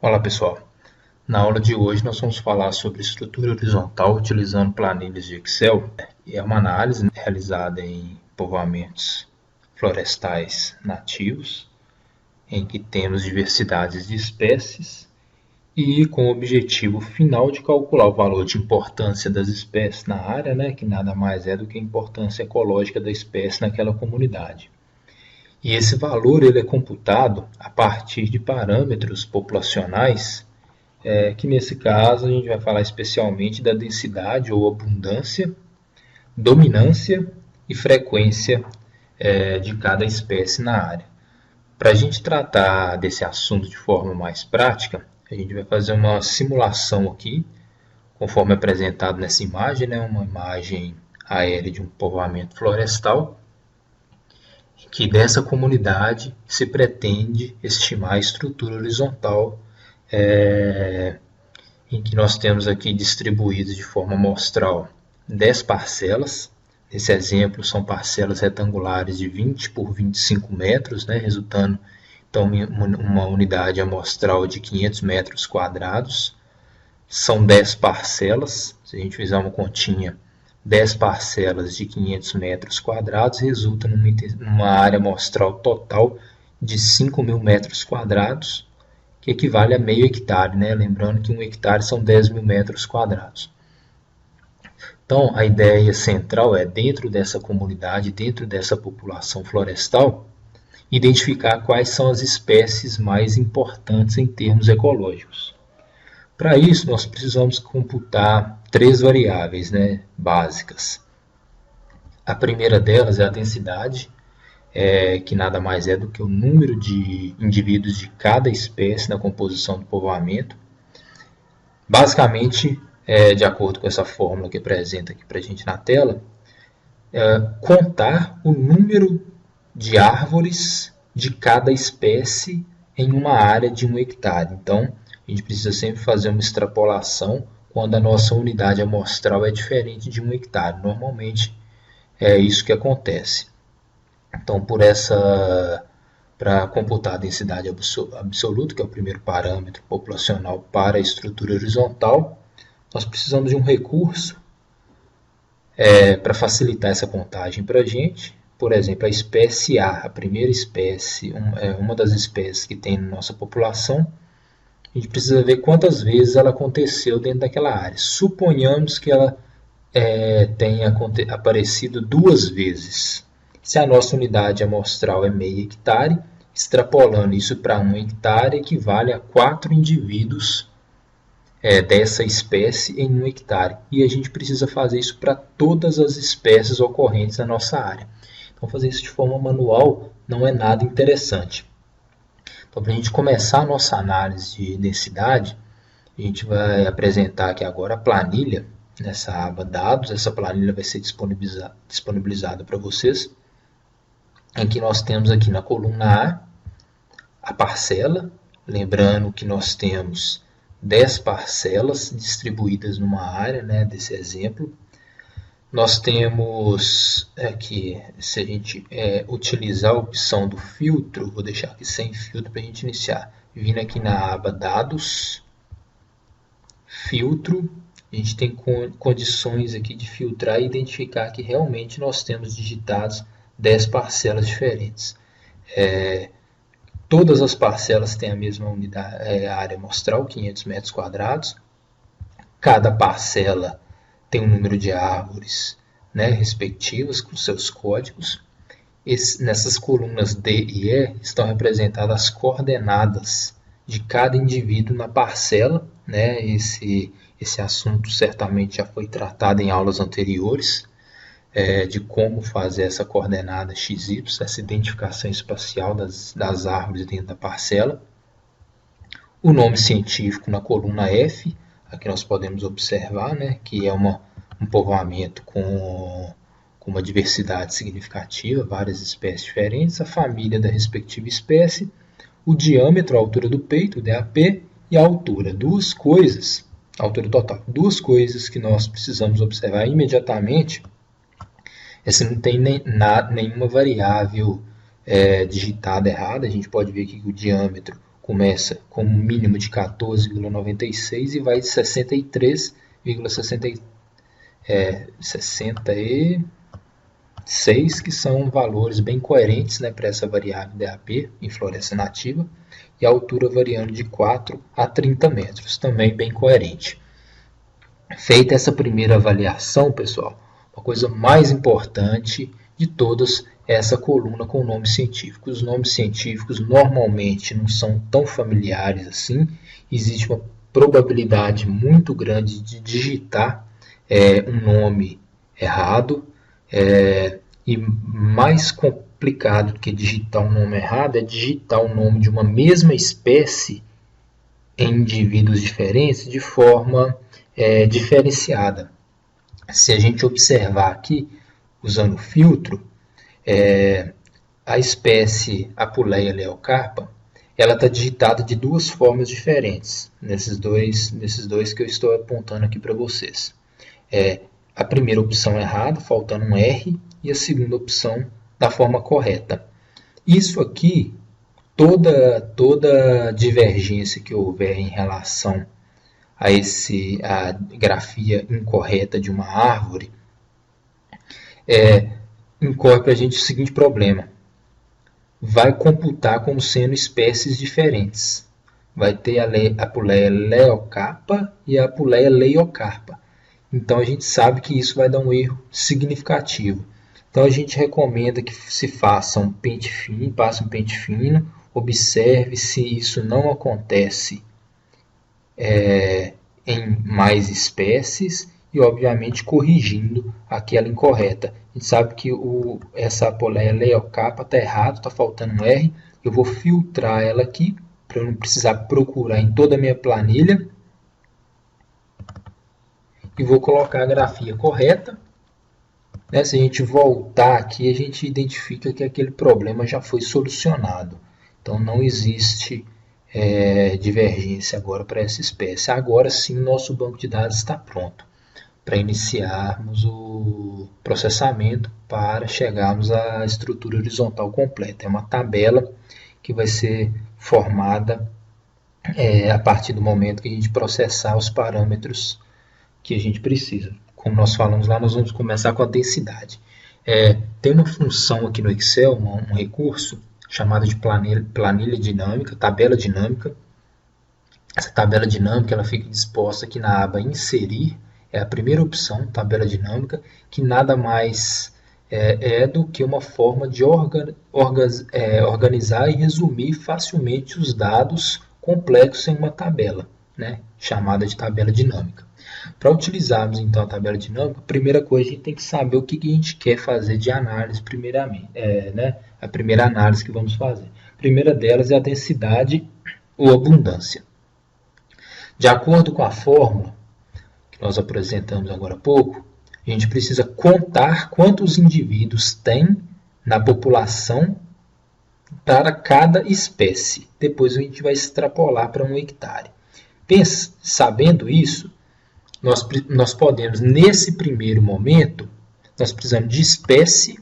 Olá pessoal, na aula de hoje nós vamos falar sobre estrutura horizontal utilizando planilhas de Excel. É uma análise realizada em povoamentos florestais nativos, em que temos diversidades de espécies e com o objetivo final de calcular o valor de importância das espécies na área, que nada mais é do que a importância ecológica da espécie naquela comunidade. E esse valor ele é computado a partir de parâmetros populacionais que nesse caso a gente vai falar especialmente da densidade ou abundância, dominância e frequência de cada espécie na área. Para a gente tratar desse assunto de forma mais prática, a gente vai fazer uma simulação aqui, conforme apresentado nessa imagem, uma imagem aérea de um povoamento florestal, que dessa comunidade se pretende estimar a estrutura horizontal em que nós temos aqui distribuídos de forma amostral 10 parcelas. Nesse exemplo, são parcelas retangulares de 20 por 25 metros, resultando então uma unidade amostral de 500 metros quadrados. São 10 parcelas, se a gente fizer uma continha, 10 parcelas de 500 metros quadrados resulta numa área amostral total de 5.000 metros quadrados, que equivale a meio hectare, Lembrando que um hectare são 10.000 metros quadrados. Então, a ideia central é, dentro dessa comunidade, dentro dessa população florestal, identificar quais são as espécies mais importantes em termos ecológicos. Para isso, nós precisamos computar três variáveis básicas. A primeira delas é a densidade, que nada mais é do que o número de indivíduos de cada espécie na composição do povoamento. Basicamente, de acordo com essa fórmula que apresenta aqui para a gente na tela, contar o número de árvores de cada espécie em uma área de 1 hectare. Então, a gente precisa sempre fazer uma extrapolação quando a nossa unidade amostral é diferente de 1 hectare. Normalmente, é isso que acontece. Então, para computar a densidade absoluta, que é o primeiro parâmetro populacional para a estrutura horizontal, nós precisamos de um recurso para facilitar essa contagem para a gente. Por exemplo, a espécie A, a primeira espécie, uma das espécies que tem na nossa população, a gente precisa ver quantas vezes ela aconteceu dentro daquela área. Suponhamos que ela tenha aparecido 2 vezes. Se a nossa unidade amostral é meio hectare, extrapolando isso para 1 hectare, equivale a 4 indivíduos dessa espécie em 1 hectare. E a gente precisa fazer isso para todas as espécies ocorrentes na nossa área. Então, fazer isso de forma manual não é nada interessante. Então, para a gente começar a nossa análise de densidade, a gente vai apresentar aqui agora a planilha nessa aba dados. Essa planilha vai ser disponibilizada para vocês, em que nós temos aqui na coluna A parcela, lembrando que nós temos 10 parcelas distribuídas numa área, desse exemplo. Nós temos aqui, se a gente utilizar a opção do filtro, vou deixar aqui sem filtro para a gente iniciar. Vindo aqui na aba dados, filtro, a gente tem condições aqui de filtrar e identificar que realmente nós temos digitados 10 parcelas diferentes. Todas as parcelas têm a mesma unidade, área amostral, 500 metros quadrados. Cada parcela tem um número de árvores respectivas, com seus códigos. Nessas colunas D e E estão representadas as coordenadas de cada indivíduo na parcela. Esse assunto certamente já foi tratado em aulas anteriores, de como fazer essa coordenada XY, essa identificação espacial das árvores dentro da parcela. O nome científico na coluna F, aqui nós podemos observar que é um povoamento com uma diversidade significativa, várias espécies diferentes, a família da respectiva espécie, o diâmetro, a altura do peito, o DAP, e a altura. A altura total. Duas coisas que nós precisamos observar imediatamente é se não tem nenhuma variável digitada errada. A gente pode ver aqui que o diâmetro começa com um mínimo de 14,96 e vai de 63,66, que são valores bem coerentes, né, para essa variável DAP em floresta nativa, e a altura variando de 4 a 30 metros, também bem coerente. Feita essa primeira avaliação, pessoal, a coisa mais importante de todas é essa coluna com nome científico. Os nomes científicos normalmente não são tão familiares assim, existe uma probabilidade muito grande de digitar um nome errado, e mais complicado do que digitar um nome errado é digitar o nome de uma mesma espécie em indivíduos diferentes de forma diferenciada. Se a gente observar aqui, usando o filtro, a espécie Apuleia leucarpa, ela está digitada de duas formas diferentes, nesses dois que eu estou apontando aqui para vocês. A primeira opção errada, faltando um R, e a segunda opção da forma correta. Isso aqui, toda divergência que houver em relação a grafia incorreta de uma árvore, incorre para a gente o seguinte problema: vai computar como sendo espécies diferentes. Vai ter a Apuleia leucarpa e a Apuleia leiocarpa. Então a gente sabe que isso vai dar um erro significativo. Então a gente recomenda que se faça um pente fino, passe um pente fino, observe se isso não acontece em mais espécies e, obviamente, corrigindo aquela incorreta. A gente sabe que essa Apuleia leucarpa está errado, está faltando um R. Eu vou filtrar ela aqui para eu não precisar procurar em toda a minha planilha. E vou colocar a grafia correta. Se a gente voltar aqui, a gente identifica que aquele problema já foi solucionado. Então não existe divergência agora para essa espécie. Agora sim, o nosso banco de dados está pronto para iniciarmos o processamento para chegarmos à estrutura horizontal completa. É uma tabela que vai ser formada a partir do momento que a gente processar os parâmetros que a gente precisa. Como nós falamos lá, nós vamos começar com a densidade. Tem uma função aqui no Excel, um recurso chamado de planilha dinâmica, tabela dinâmica. Essa tabela dinâmica ela fica disposta aqui na aba Inserir, é a primeira opção, tabela dinâmica, que nada mais do que uma forma de organizar e resumir facilmente os dados complexos em uma tabela, né, chamada de tabela dinâmica. Para utilizarmos então a tabela dinâmica, a primeira coisa a gente tem que saber o que a gente quer fazer de análise primeiramente, a primeira análise que vamos fazer. A primeira delas é a densidade ou abundância. De acordo com a fórmula que nós apresentamos agora há pouco, a gente precisa contar quantos indivíduos tem na população para cada espécie. Depois a gente vai extrapolar para um hectare. Sabendo isso, nós podemos, nesse primeiro momento, nós precisamos de espécie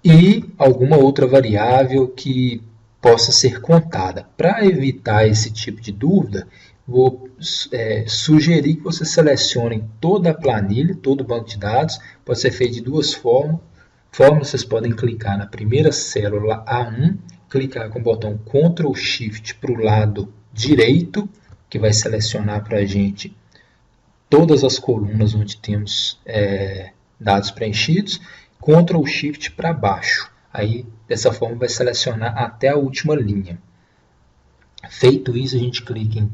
e alguma outra variável que possa ser contada. Para evitar esse tipo de dúvida, vou sugerir que vocês selecionem toda a planilha, todo o banco de dados. Pode ser feito de duas formas. Vocês podem clicar na primeira célula A1, clicar com o botão Ctrl Shift para o lado direito, que vai selecionar para a gente todas as colunas onde temos dados preenchidos, Ctrl Shift para baixo. Aí, dessa forma, vai selecionar até a última linha. Feito isso, a gente clica em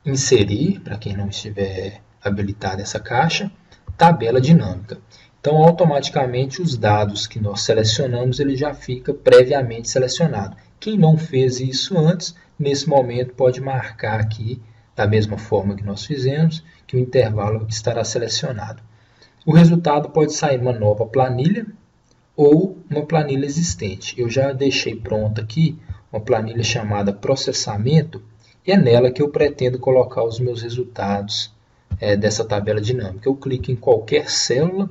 Inserir, para quem não estiver habilitado essa caixa, tabela dinâmica. Então, automaticamente, os dados que nós selecionamos, ele já fica previamente selecionado. Quem não fez isso antes, nesse momento, pode marcar aqui, da mesma forma que nós fizemos, que o intervalo estará selecionado. O resultado pode sair uma nova planilha ou uma planilha existente. Eu já deixei pronta aqui uma planilha chamada processamento, e é nela que eu pretendo colocar os meus resultados dessa tabela dinâmica. Eu clico em qualquer célula,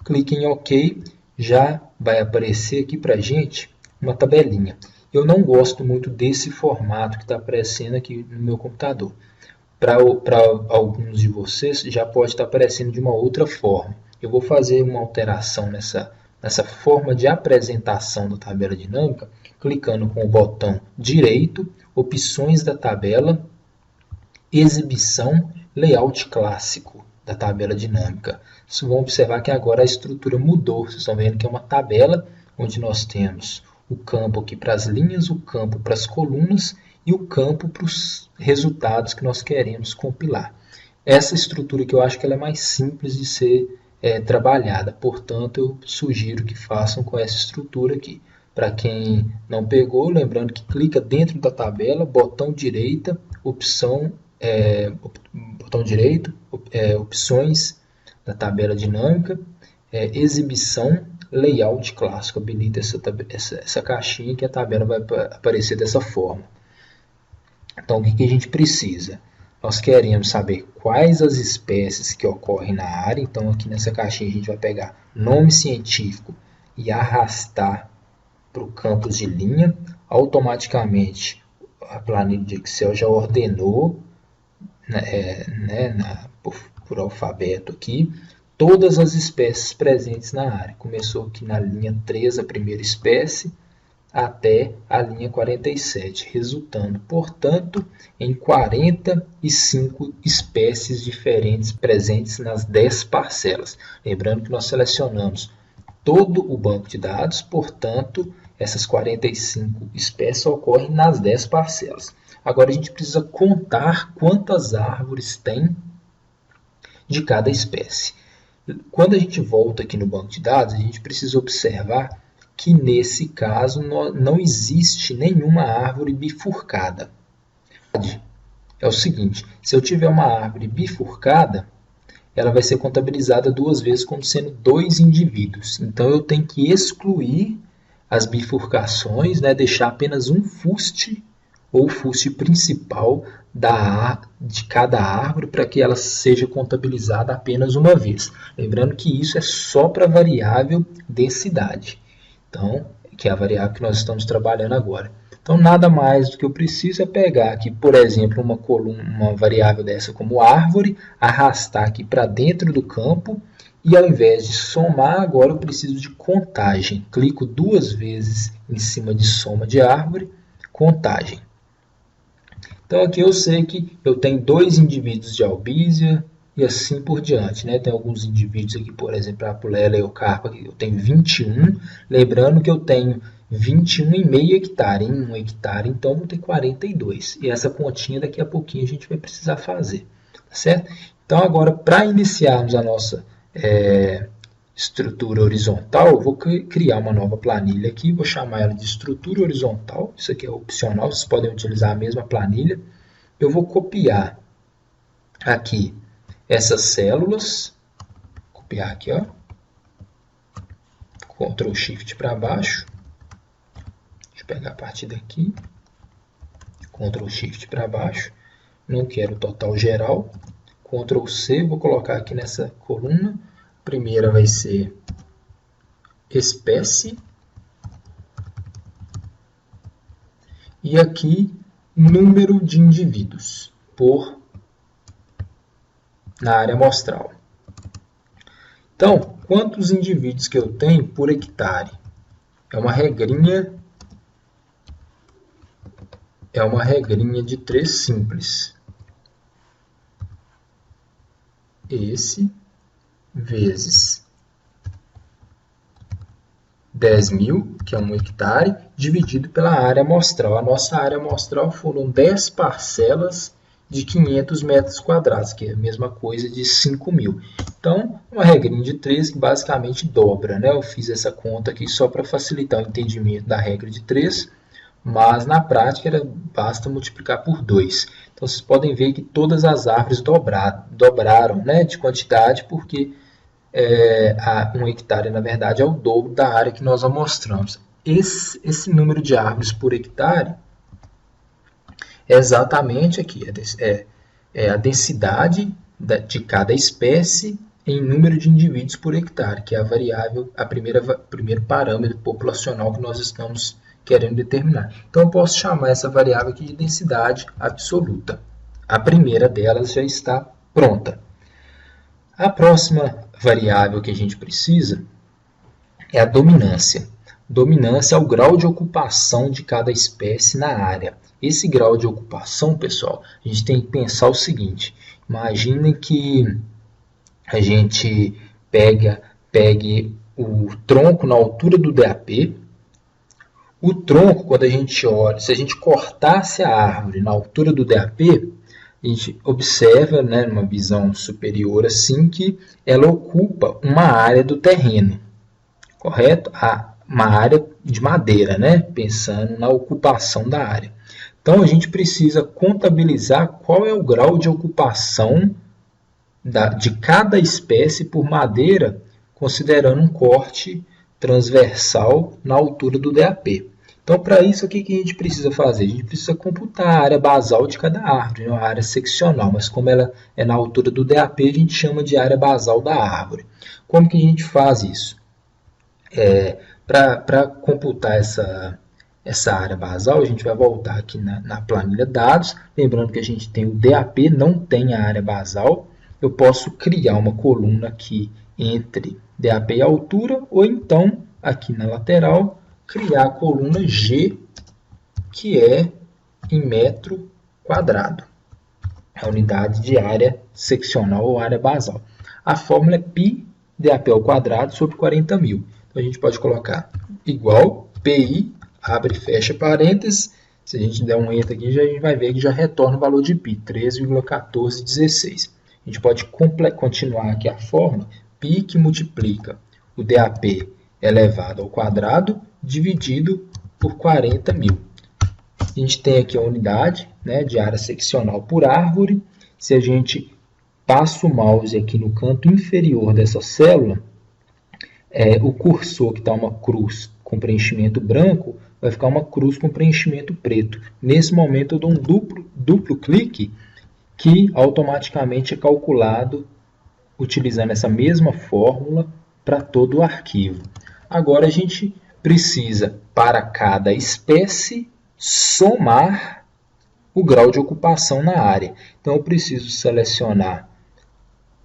clico em OK, já vai aparecer aqui para a gente uma tabelinha. Eu não gosto muito desse formato que está aparecendo aqui no meu computador. Para alguns de vocês já pode estar aparecendo de uma outra forma. Eu vou fazer uma alteração nessa forma de apresentação da tabela dinâmica, clicando com o botão direito, opções da tabela, exibição, layout clássico da tabela dinâmica. Vocês vão observar que agora a estrutura mudou. Vocês estão vendo que é uma tabela onde nós temos o campo aqui para as linhas, o campo para as colunas e o campo para os resultados que nós queremos compilar. Essa estrutura que eu acho que ela é mais simples de ser trabalhada, portanto eu sugiro que façam com essa estrutura aqui. Para quem não pegou, lembrando que clica dentro da tabela, botão direita, botão direito, opções da tabela dinâmica, exibição, layout clássico, habilita essa caixinha que a tabela vai aparecer dessa forma. Então, o que a gente precisa? Nós queremos saber quais as espécies que ocorrem na área. Então, aqui nessa caixinha a gente vai pegar nome científico e arrastar para o campus de linha. Automaticamente, a planilha de Excel já ordenou por alfabeto aqui todas as espécies presentes na área. Começou aqui na linha 3, a primeira espécie, até a linha 47, resultando, portanto, em 45 espécies diferentes presentes nas 10 parcelas. Lembrando que nós selecionamos todo o banco de dados, portanto, essas 45 espécies ocorrem nas 10 parcelas. Agora a gente precisa contar quantas árvores tem de cada espécie. Quando a gente volta aqui no banco de dados, a gente precisa observar que nesse caso não existe nenhuma árvore bifurcada. É o seguinte, se eu tiver uma árvore bifurcada, ela vai ser contabilizada 2 vezes como sendo 2 indivíduos. Então eu tenho que excluir as bifurcações, deixar apenas um fuste ou fuste principal de cada árvore para que ela seja contabilizada apenas uma vez. Lembrando que isso é só para a variável densidade. Então, que é a variável que nós estamos trabalhando agora. Então, nada mais do que eu preciso é pegar aqui, por exemplo, uma variável dessa como árvore, arrastar aqui para dentro do campo e ao invés de somar, agora eu preciso de contagem. Clico 2 vezes em cima de soma de árvore, contagem. Então, aqui eu sei que eu tenho 2 indivíduos de albízia e assim por diante. Tem alguns indivíduos aqui, por exemplo, a Apuleia leucarpa, eu tenho 21. Lembrando que eu tenho 21,5 hectare. Em 1 hectare, então, vou ter 42. E essa continha daqui a pouquinho a gente vai precisar fazer. Tá certo? Então, agora, para iniciarmos a nossa estrutura horizontal, eu vou criar uma nova planilha aqui, vou chamar ela de estrutura horizontal. Isso aqui é opcional, vocês podem utilizar a mesma planilha. Eu vou copiar aqui essas células, copiar aqui, ó, Ctrl Shift para baixo, deixa eu pegar a partir daqui, Ctrl Shift para baixo, não quero o total geral, Ctrl C, vou colocar aqui nessa coluna, a primeira vai ser espécie, e aqui número de indivíduos na área amostral. Então, quantos indivíduos que eu tenho por hectare? É uma regrinha de 3 simples. Esse vezes 10.000, que é 1 hectare, dividido pela área amostral. A nossa área amostral foram 10 parcelas de 500 metros quadrados, que é a mesma coisa de 5.000. Então, uma regrinha de 3 que basicamente dobra. Eu fiz essa conta aqui só para facilitar o entendimento da regra de 3, mas na prática basta multiplicar por 2. Então, vocês podem ver que todas as árvores dobraram de quantidade, porque 1 hectare, na verdade, é o dobro da área que nós amostramos. Esse número de árvores por hectare é exatamente aqui, a densidade de cada espécie em número de indivíduos por hectare, que é a variável, primeiro parâmetro populacional que nós estamos querendo determinar. Então, eu posso chamar essa variável aqui de densidade absoluta. A primeira delas já está pronta. A próxima variável que a gente precisa é a dominância. Dominância é o grau de ocupação de cada espécie na área. Esse grau de ocupação, pessoal, a gente tem que pensar o seguinte. Imaginem que a gente pegue o tronco na altura do DAP. O tronco, quando a gente olha, se a gente cortasse a árvore na altura do DAP, a gente observa, né, numa visão superior assim, que ela ocupa uma área do terreno, correto? Uma área de madeira, né? Pensando na ocupação da área. Então, a gente precisa contabilizar qual é o grau de ocupação de cada espécie por madeira, considerando um corte transversal na altura do DAP. Então, para isso, o que a gente precisa fazer? A gente precisa computar a área basal de cada árvore, a área seccional, mas como ela é na altura do DAP, a gente chama de área basal da árvore. Como que a gente faz isso? Para computar essa área basal, a gente vai voltar aqui na planilha dados, lembrando que a gente tem o DAP, não tem a área basal. Eu posso criar uma coluna aqui entre DAP e altura, ou então, aqui na lateral, criar a coluna G, que é em metro quadrado. É a unidade de área seccional ou área basal. A fórmula é π DAP ao quadrado sobre 40.000. Então, a gente pode colocar igual PI, abre e fecha parênteses. Se a gente der um enter aqui, a gente vai ver que já retorna o valor de π, 13,1416. A gente pode continuar aqui a fórmula, π que multiplica o DAP elevado ao quadrado dividido por 40.000. A gente tem aqui a unidade, né, de área seccional por árvore. Se a gente passa o mouse aqui no canto inferior dessa célula, o cursor, que está uma cruz com preenchimento branco, vai ficar uma cruz com preenchimento preto. Nesse momento, eu dou um duplo clique, que automaticamente é calculado utilizando essa mesma fórmula para todo o arquivo. Agora, a gente precisa, para cada espécie, somar o grau de ocupação na área. Então, eu preciso selecionar,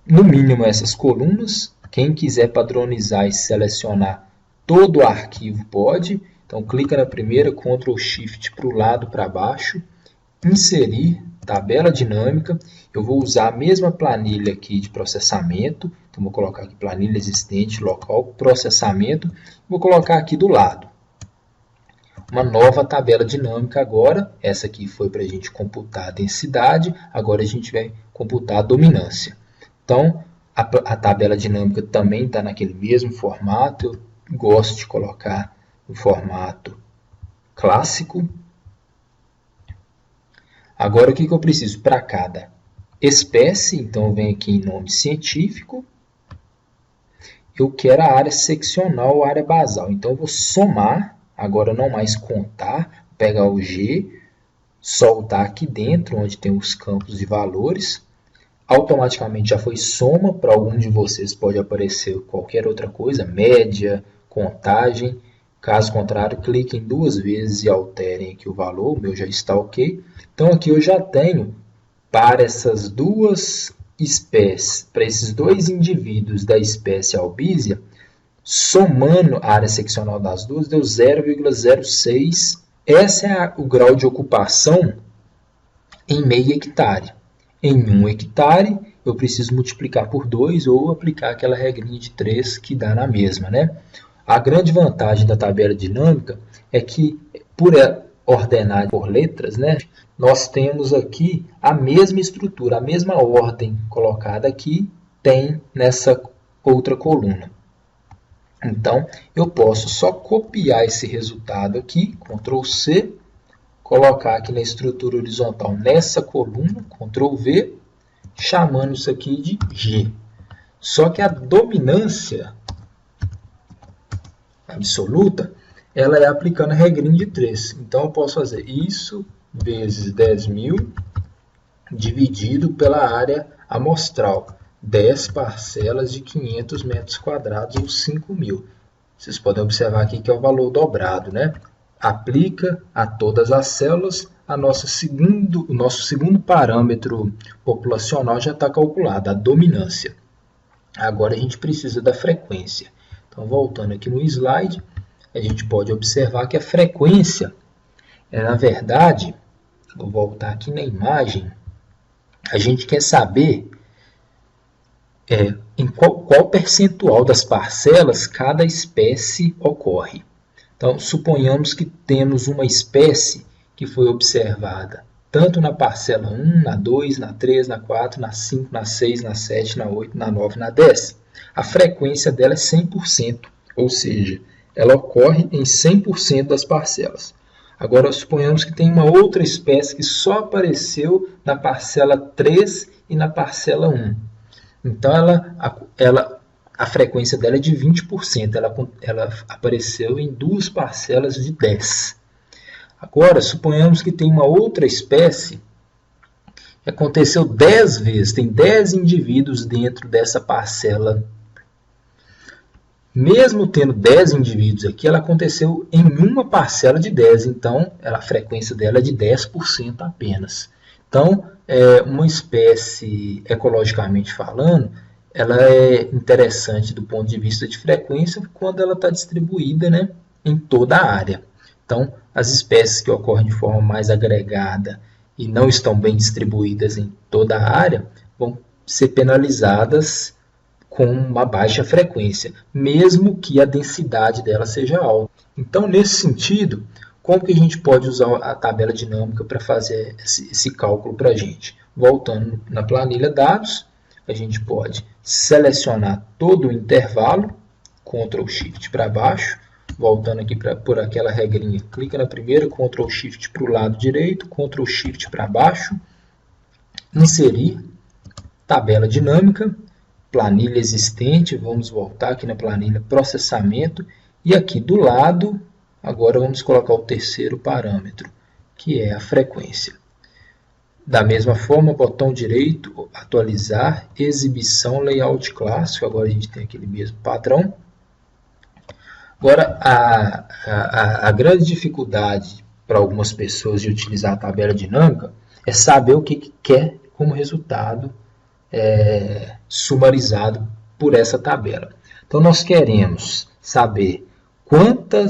no mínimo, essas colunas. Quem quiser padronizar e selecionar todo o arquivo pode. Então, clica na primeira, Ctrl Shift para o lado, para baixo, inserir tabela dinâmica. Eu vou usar a mesma planilha aqui de processamento. Então, vou colocar aqui planilha existente, local, processamento. Vou colocar aqui do lado uma nova tabela dinâmica agora. Essa aqui foi para a gente computar a densidade. Agora a gente vai computar a dominância. Então, a tabela dinâmica também está naquele mesmo formato. Eu gosto de colocar no formato clássico. Agora, o que eu preciso para cada espécie? Então, eu venho aqui em nome científico. Eu quero a área seccional, a área basal. Então, eu vou somar, agora não mais contar, pegar o G, soltar aqui dentro, onde tem os campos de valores. Automaticamente já foi soma, para algum de vocês pode aparecer qualquer outra coisa, média, contagem. Caso contrário, cliquem 2 vezes e alterem aqui o valor, o meu já está ok. Então, aqui eu já tenho, para essas duas espécies, para esses dois indivíduos da espécie albizia, somando a área seccional das duas, deu 0,06. Esse é o grau de ocupação em meio hectare. Em 1 hectare, eu preciso multiplicar por 2 ou aplicar aquela regrinha de 3 que dá na mesma, né? A grande vantagem da tabela dinâmica é que, por ordenar por letras, né, nós temos aqui a mesma estrutura, a mesma ordem colocada aqui tem nessa outra coluna. Então, eu posso só copiar esse resultado aqui, Ctrl C, colocar aqui na estrutura horizontal nessa coluna, Ctrl V, chamando isso aqui de G. Só que a dominância absoluta, ela é aplicando a regrinha de 3. Então, eu posso fazer isso vezes 10.000 dividido pela área amostral. 10 parcelas de 500 metros quadrados ou 5.000. Vocês podem observar aqui que é o valor dobrado, né? aplica a todas as células, o nosso segundo parâmetro populacional já está calculado, a dominância. Agora a gente precisa da frequência. Então, voltando aqui no slide, a gente pode observar que a frequência, na verdade, vou voltar aqui na imagem, a gente quer saber em qual percentual das parcelas cada espécie ocorre. Então, suponhamos que temos uma espécie que foi observada tanto na parcela 1, na 2, na 3, na 4, na 5, na 6, na 7, na 8, na 9, na 10. A frequência dela é 100%, ou seja, ela ocorre em 100% das parcelas. Agora, suponhamos que tem uma outra espécie que só apareceu na parcela 3 e na parcela 1. Então, a frequência dela é de 20%. Ela apareceu em duas parcelas de 10. Agora, suponhamos que tem uma outra espécie que aconteceu 10 vezes. Tem 10 indivíduos dentro dessa parcela. Mesmo tendo 10 indivíduos aqui, ela aconteceu em uma parcela de 10. Então, a frequência dela é de 10% apenas. Então, uma espécie, ecologicamente falando, ela é interessante do ponto de vista de frequência quando ela está distribuída, né, em toda a área. Então, as espécies que ocorrem de forma mais agregada e não estão bem distribuídas em toda a área vão ser penalizadas com uma baixa frequência, mesmo que a densidade dela seja alta. Então, nesse sentido, como que a gente pode usar a tabela dinâmica para fazer esse cálculo para a gente? Voltando na planilha dados, a gente pode selecionar todo o intervalo, Ctrl Shift para baixo, voltando aqui por aquela regrinha, clica na primeira, Ctrl Shift para o lado direito, Ctrl Shift para baixo, inserir, tabela dinâmica, planilha existente, vamos voltar aqui na planilha processamento, e aqui do lado, agora vamos colocar o terceiro parâmetro, que é a frequência. Da mesma forma, botão direito, atualizar, exibição, layout clássico, agora a gente tem aquele mesmo padrão. Agora, a grande dificuldade para algumas pessoas de utilizar a tabela dinâmica é saber o que quer como resultado sumarizado por essa tabela. Então, nós queremos saber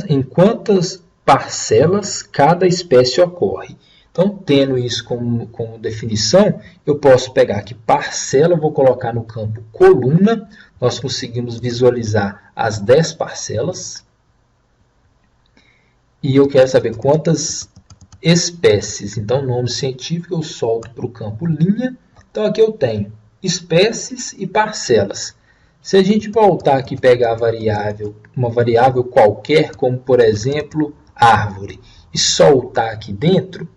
em quantas parcelas cada espécie ocorre. Então, tendo isso como definição, eu posso pegar aqui parcela, vou colocar no campo coluna, nós conseguimos visualizar as 10 parcelas. E eu quero saber quantas espécies. Então, nome científico eu solto para o campo linha. Então, aqui eu tenho espécies e parcelas. Se a gente voltar aqui e pegar uma variável qualquer, como por exemplo, árvore, e soltar aqui dentro,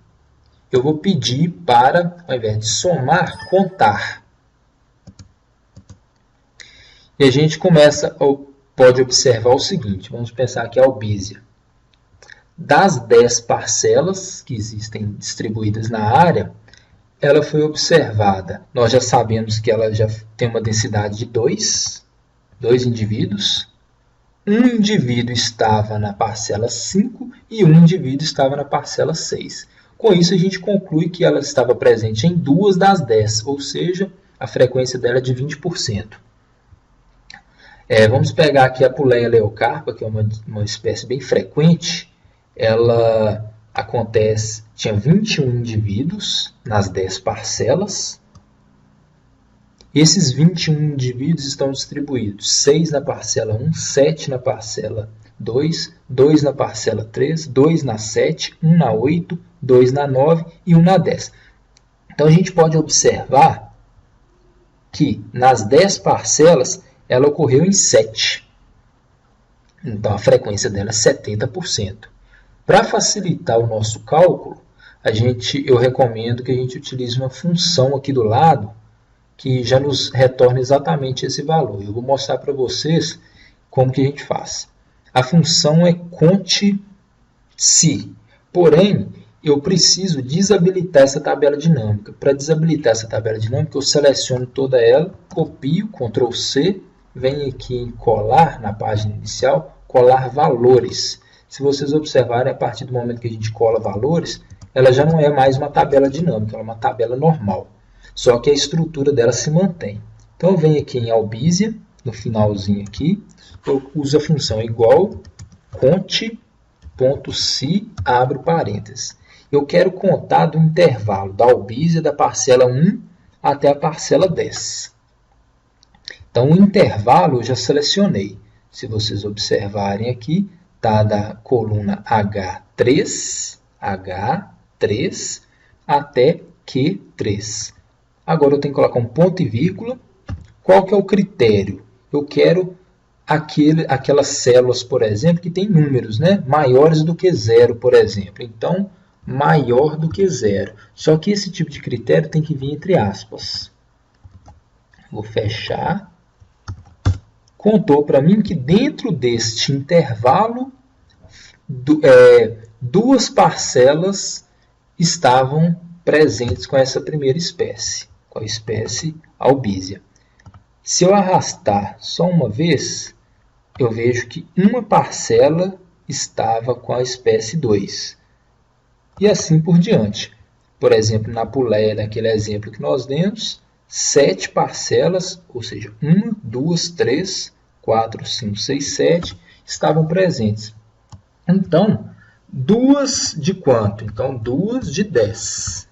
eu vou pedir para, ao invés de somar, contar. E a gente pode observar o seguinte, vamos pensar aqui a albízia. Das 10 parcelas que existem distribuídas na área, ela foi observada. Nós já sabemos que ela já tem uma densidade de 2 indivíduos. Um indivíduo estava na parcela 5 e um indivíduo estava na parcela 6. Com isso, a gente conclui que ela estava presente em 2 das 10, ou seja, a frequência dela é de 20%. Vamos pegar aqui a Puleia leucarpa, que é uma espécie bem frequente. Ela tinha 21 indivíduos nas 10 parcelas. Esses 21 indivíduos estão distribuídos 6 na parcela 1, 7 na parcela 2, 2 na parcela 3, 2 na 7, 1 na 8, 2 na 9 e 1 na 10. Então, a gente pode observar que nas 10 parcelas ela ocorreu em 7. Então, a frequência dela é 70%. Para facilitar o nosso cálculo, eu recomendo que a gente utilize uma função aqui do lado que já nos retorna exatamente esse valor. Eu vou mostrar para vocês como que a gente faz. A função é conte-se, porém, eu preciso desabilitar essa tabela dinâmica. Para desabilitar essa tabela dinâmica, eu seleciono toda ela, copio, Ctrl C, venho aqui em colar, na página inicial, colar valores. Se vocês observarem, a partir do momento que a gente cola valores, ela já não é mais uma tabela dinâmica, ela é uma tabela normal. Só que a estrutura dela se mantém. Então, eu venho aqui em Albizia, no finalzinho aqui, eu uso a função igual conte.se, abre parênteses. Eu quero contar do intervalo da Albizia da parcela 1 até a parcela 10. Então, o intervalo eu já selecionei. Se vocês observarem aqui, está da coluna H3 até Q3. Agora eu tenho que colocar um ponto e vírgula. Qual que é o critério? Eu quero aquelas células, por exemplo, que tem números, né? Maiores do que 0, por exemplo. Então, maior do que 0. Só que esse tipo de critério tem que vir entre aspas. Vou fechar. Contou para mim que dentro deste intervalo, duas parcelas estavam presentes com essa primeira espécie, com a espécie Albizia. Se eu arrastar só uma vez, eu vejo que uma parcela estava com a espécie 2. E assim por diante. Por exemplo, na Puleia, naquele exemplo que nós demos, 7 parcelas, ou seja, 1, 2, 3, 4, 5, 6, 7, estavam presentes. Então, 2 de quanto? Então, 2 de 10.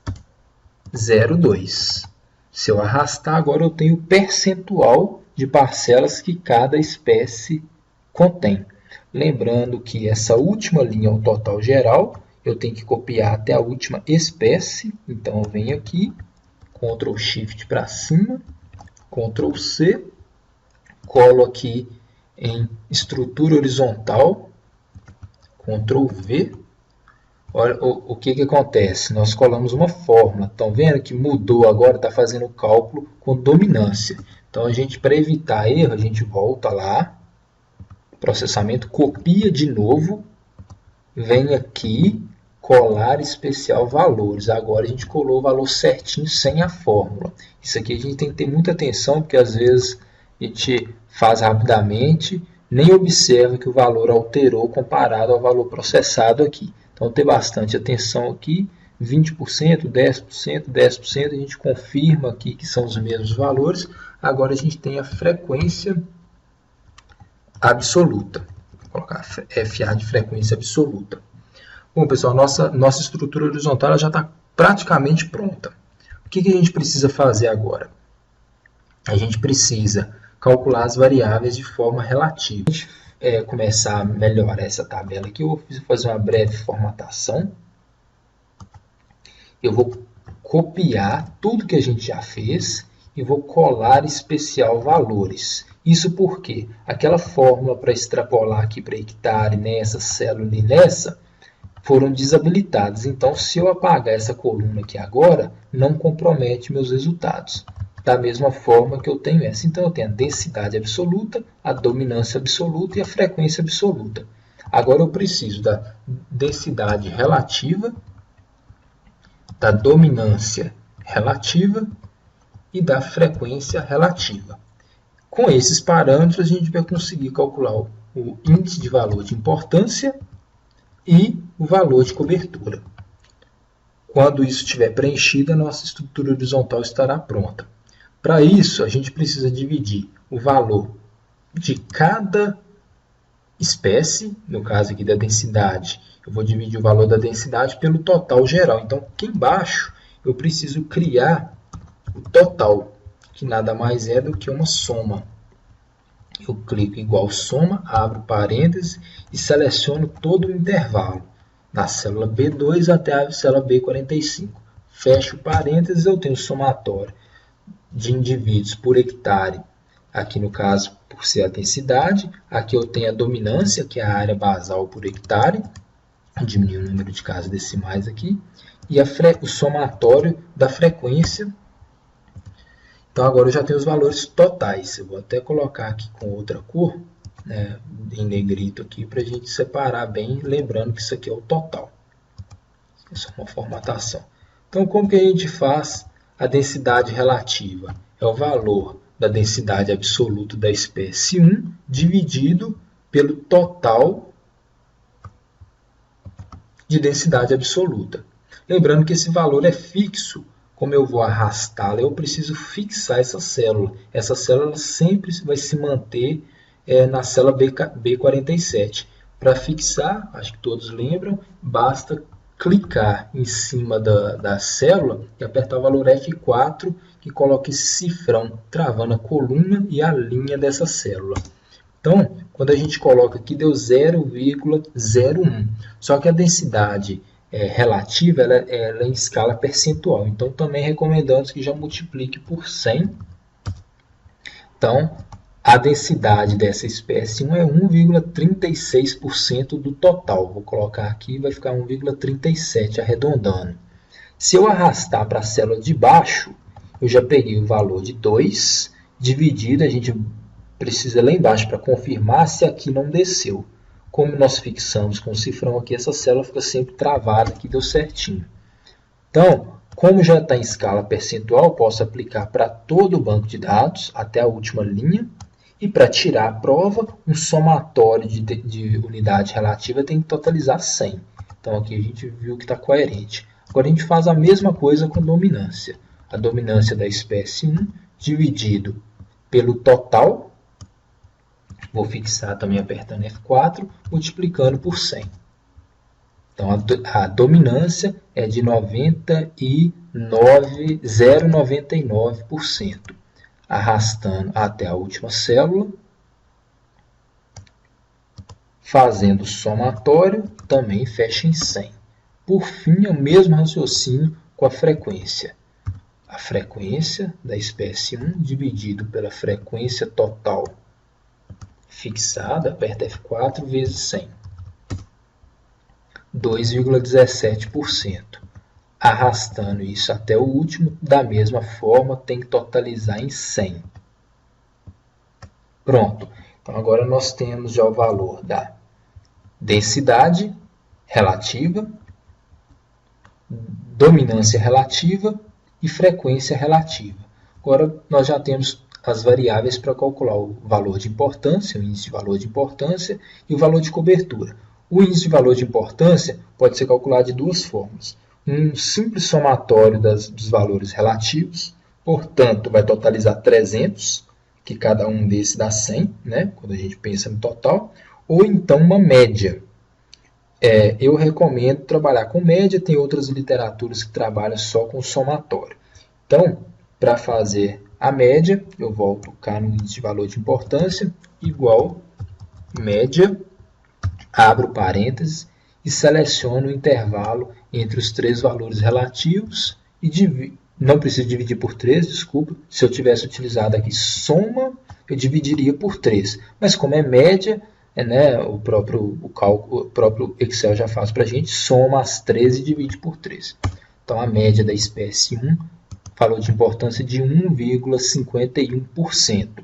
0,2. Se eu arrastar, agora eu tenho o percentual de parcelas que cada espécie contém. Lembrando que essa última linha é o total geral, eu tenho que copiar até a última espécie. Então, eu venho aqui, Ctrl Shift para cima, Ctrl C, colo aqui em estrutura horizontal, Ctrl V. Olha o que acontece. Nós colamos uma fórmula. Estão vendo que mudou agora, está fazendo o cálculo com dominância. Então, para evitar erro, a gente volta lá, processamento, copia de novo, vem aqui, colar especial valores. Agora a gente colou o valor certinho sem a fórmula. Isso aqui a gente tem que ter muita atenção, porque às vezes a gente faz rapidamente, nem observa que o valor alterou comparado ao valor processado aqui. Então, ter bastante atenção aqui, 20%, 10%, 10%, a gente confirma aqui que são os mesmos valores. Agora a gente tem a frequência absoluta. Vou colocar FA de frequência absoluta. Bom, pessoal, nossa estrutura horizontal já está praticamente pronta. O que a gente precisa fazer agora? A gente precisa calcular as variáveis de forma relativa. Começar a melhorar essa tabela aqui, eu vou fazer uma breve formatação. Eu vou copiar tudo que a gente já fez e vou colar especial valores. Isso porque aquela fórmula para extrapolar aqui para hectare, nessa célula e nessa, foram desabilitadas. Então, se eu apagar essa coluna aqui agora, não compromete meus resultados. Da mesma forma que eu tenho essa. Então, eu tenho a densidade absoluta, a dominância absoluta e a frequência absoluta. Agora, eu preciso da densidade relativa, da dominância relativa e da frequência relativa. Com esses parâmetros, a gente vai conseguir calcular o índice de valor de importância e o valor de cobertura. Quando isso estiver preenchido, a nossa estrutura horizontal estará pronta. Para isso, a gente precisa dividir o valor de cada espécie, no caso aqui da densidade, eu vou dividir o valor da densidade pelo total geral. Então, aqui embaixo, eu preciso criar o total, que nada mais é do que uma soma. Eu clico igual soma, abro parênteses e seleciono todo o intervalo, da célula B2 até a célula B45. Fecho parênteses, eu tenho o somatório de indivíduos por hectare, aqui no caso por ser a densidade, aqui eu tenho a dominância, que é a área basal por hectare, diminuir o número de casas decimais aqui, e o somatório da frequência. Então, agora eu já tenho os valores totais. Eu vou até colocar aqui com outra cor, né, em negrito aqui, para a gente separar bem, lembrando que isso aqui é o total. É só uma formatação. Então, como que a gente faz a densidade relativa? É o valor da densidade absoluta da espécie 1 dividido pelo total de densidade absoluta. Lembrando que esse valor é fixo. Como eu vou arrastá-la, eu preciso fixar essa célula. Essa célula sempre vai se manter na célula B47. Para fixar, acho que todos lembram, basta clicar em cima da célula e apertar o valor F4, que coloca esse cifrão, travando a coluna e a linha dessa célula. Então, quando a gente coloca aqui, deu 0,01. Só que a densidade relativa ela é em escala percentual. Então, também recomendamos que já multiplique por 100. Então, a densidade dessa espécie 1 é 1,36% do total. Vou colocar aqui, vai ficar 1,37, arredondando. Se eu arrastar para a célula de baixo, eu já peguei o valor de 2, dividido, a gente precisa lá embaixo para confirmar se aqui não desceu. Como nós fixamos com o cifrão aqui, essa célula fica sempre travada, aqui deu certinho. Então, como já está em escala percentual, posso aplicar para todo o banco de dados, até a última linha. E para tirar a prova, um somatório de unidade relativa tem que totalizar 100. Então aqui a gente viu que está coerente. Agora a gente faz a mesma coisa com dominância. A dominância da espécie 1 dividido pelo total. Vou fixar também apertando F4, multiplicando por 100. Então a dominância é de 0,99%. Arrastando até a última célula, fazendo somatório, também fecha em 100. Por fim, é o mesmo raciocínio com a frequência. A frequência da espécie 1 dividido pela frequência total fixada, aperta F4 vezes 100. 2,17%. Arrastando isso até o último, da mesma forma, tem que totalizar em 100. Pronto. Então, agora nós temos já o valor da densidade relativa, dominância relativa e frequência relativa. Agora, nós já temos as variáveis para calcular o valor de importância, o índice de valor de importância e o valor de cobertura. O índice de valor de importância pode ser calculado de duas formas. Um simples somatório dos valores relativos, portanto, vai totalizar 300, que cada um desses dá 100, né? Quando a gente pensa no total, ou então uma média. Eu recomendo trabalhar com média, tem outras literaturas que trabalham só com somatório. Então, para fazer a média, eu volto cá no índice de valor de importância, igual média, abro parênteses, e seleciono o intervalo entre os três valores relativos e não preciso dividir por 3, desculpa. Se eu tivesse utilizado aqui soma, eu dividiria por 3. Mas como é média, o próprio Excel já faz para a gente, soma as 3 e divide por 3. Então a média da espécie 1, valor de importância de 1,51%.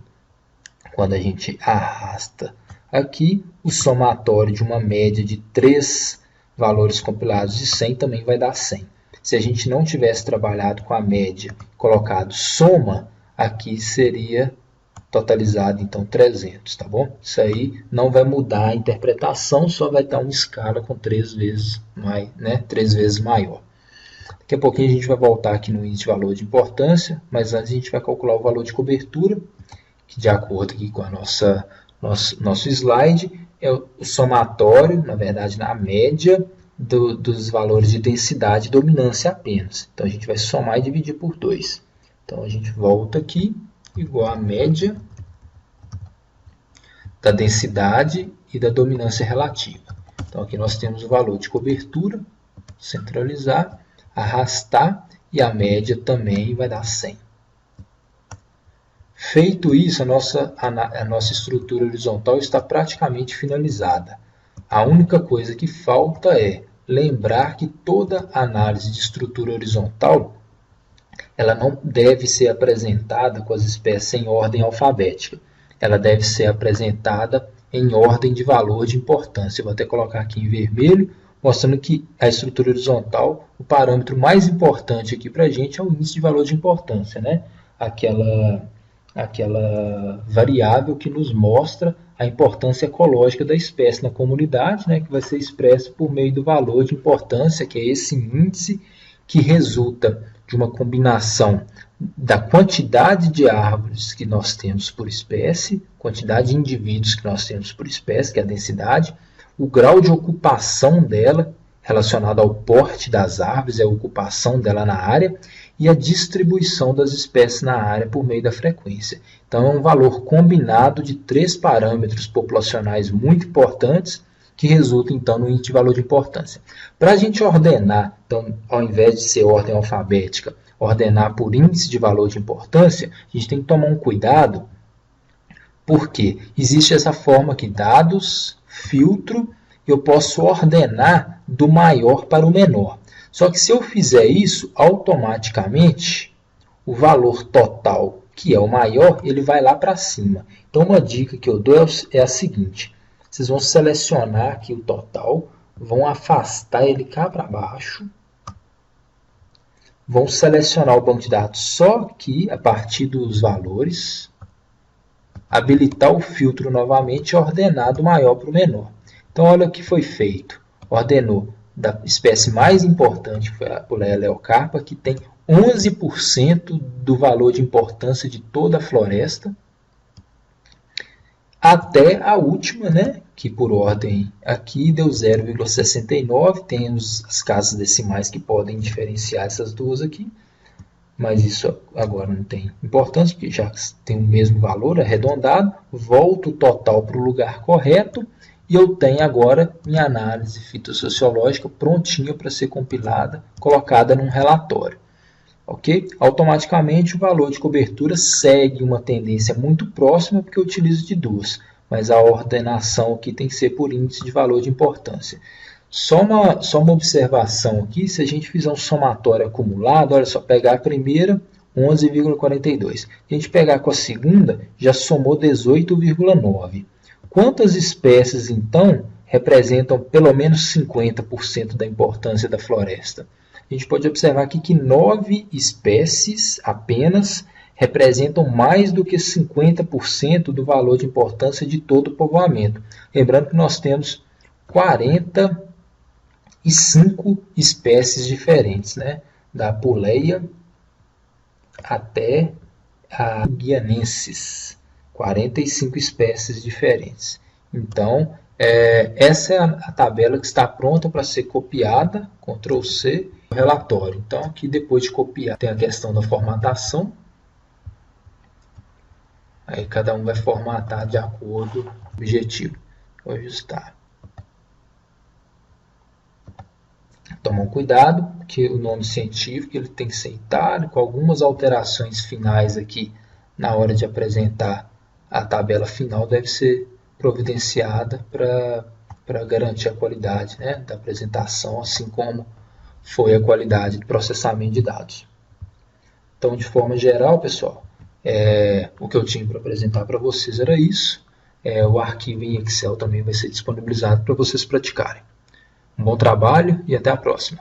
Quando a gente arrasta aqui, o somatório de uma média de 3 valores compilados de 100 também vai dar 100. Se a gente não tivesse trabalhado com a média, colocado soma, aqui seria totalizado então 300, tá bom? Isso aí não vai mudar a interpretação, só vai estar uma escala com 3 vezes maior. Daqui a pouquinho a gente vai voltar aqui no índice de valor de importância, mas antes a gente vai calcular o valor de cobertura, que de acordo aqui com a nosso slide, é o somatório, na verdade, na média dos valores de densidade e dominância apenas. Então, a gente vai somar e dividir por 2. Então, a gente volta aqui, igual a média da densidade e da dominância relativa. Então, aqui nós temos o valor de cobertura, centralizar, arrastar, e a média também vai dar 100. Feito isso, a nossa estrutura horizontal está praticamente finalizada. A única coisa que falta é lembrar que toda análise de estrutura horizontal ela não deve ser apresentada com as espécies em ordem alfabética. Ela deve ser apresentada em ordem de valor de importância. Eu vou até colocar aqui em vermelho, mostrando que a estrutura horizontal, o parâmetro mais importante aqui para a gente é o índice de valor de importância, né? aquela variável que nos mostra a importância ecológica da espécie na comunidade, né, que vai ser expresso por meio do valor de importância, que é esse índice que resulta de uma combinação da quantidade de árvores que nós temos por espécie, quantidade de indivíduos que nós temos por espécie, que é a densidade, o grau de ocupação dela, relacionado ao porte das árvores, é a ocupação dela na área, e a distribuição das espécies na área por meio da frequência. Então, é um valor combinado de 3 parâmetros populacionais muito importantes, que resulta, então, no índice de valor de importância. Para a gente ordenar, então, ao invés de ser ordem alfabética, ordenar por índice de valor de importância, a gente tem que tomar um cuidado, porque existe essa forma aqui, dados, filtro, eu posso ordenar do maior para o menor. Só que se eu fizer isso, automaticamente, o valor total, que é o maior, ele vai lá para cima. Então, uma dica que eu dou é a seguinte. Vocês vão selecionar aqui o total, vão afastar ele cá para baixo, vão selecionar o banco de dados só aqui, a partir dos valores, habilitar o filtro novamente e ordenar do maior para o menor. Então, olha o que foi feito. Ordenou da espécie mais importante, que foi a Puleia leucarpa, que tem 11% do valor de importância de toda a floresta, até a última, né, que por ordem aqui deu 0,69. Tem as casas decimais que podem diferenciar essas duas aqui, mas isso agora não tem importância, porque já tem o mesmo valor arredondado. Volto o total para o lugar correto e eu tenho agora minha análise fitossociológica prontinha para ser compilada, colocada num relatório. Okay? Automaticamente o valor de cobertura segue uma tendência muito próxima, porque eu utilizo de duas, mas a ordenação aqui tem que ser por índice de valor de importância. Só uma observação aqui, se a gente fizer um somatório acumulado, olha só, pegar a primeira, 11,42. Se a gente pegar com a segunda, já somou 18,9. Quantas espécies, então, representam pelo menos 50% da importância da floresta? A gente pode observar aqui que 9 espécies apenas representam mais do que 50% do valor de importância de todo o povoamento. Lembrando que nós temos 45 espécies diferentes, né? Da Puleia até a Guianensis. 45 espécies diferentes. Então, essa é a tabela que está pronta para ser copiada, Ctrl C, no relatório. Então, aqui depois de copiar, tem a questão da formatação. Aí cada um vai formatar de acordo com o objetivo. Vou ajustar. Tomam cuidado, que o nome científico ele tem que ser itálico, algumas alterações finais aqui na hora de apresentar a tabela final deve ser providenciada para garantir a qualidade, né, da apresentação, assim como foi a qualidade do processamento de dados. Então, de forma geral, pessoal, o que eu tinha para apresentar para vocês era isso. O arquivo em Excel também vai ser disponibilizado para vocês praticarem. Um bom trabalho e até a próxima.